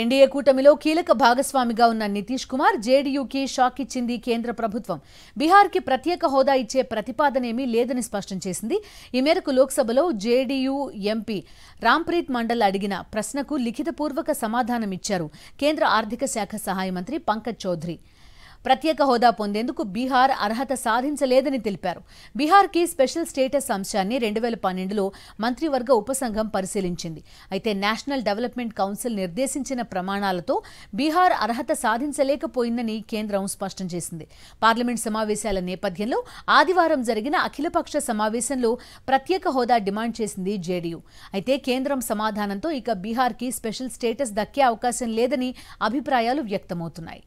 NDA కూటమిలో కీలక భాగస్వామిగా ఉన్న నితీష్ కుమార్ జేడీయూకి షాక్ ఇచ్చింది కేంద్ర ప్రభుత్వం. బీహార్కి ప్రత్యేక హోదా ఇచ్చే ప్రతిపాదనేమీ లేదని స్పష్టం చేసింది. ఈ మేరకు లోక్సభలో జేడీయూ ఎంపీ రాంప్రీత్ మండల్ అడిగిన ప్రశ్నకు లిఖితపూర్వక సమాధానమిచ్చారు కేంద్ర ఆర్థిక శాఖ సహాయ మంత్రి పంకజ్ చౌధరి. ప్రత్యేక హోదా పొందేందుకు బీహార్ అర్హత సాధించలేదని తెలిపారు. బీహార్కి స్పెషల్ స్టేటస్ అంశాన్ని 2012లో మంత్రివర్గ ఉపసంఘం పరిశీలించింది. అయితే నేషనల్ డెవలప్మెంట్ కౌన్సిల్ నిర్దేశించిన ప్రమాణాలతో బీహార్ అర్హత సాధించలేకపోయిందని కేంద్రం స్పష్టం చేసింది. పార్లమెంట్ సమావేశాల నేపథ్యంలో ఆదివారం జరిగిన అఖిలపక్ష సమావేశంలో ప్రత్యేక హోదా డిమాండ్ చేసింది జేడీయూ. అయితే కేంద్రం సమాధానంతో ఇక బీహార్కి స్పెషల్ స్టేటస్ దక్కే అవకాశం లేదని అభిప్రాయాలు వ్యక్తమవుతున్నాయి.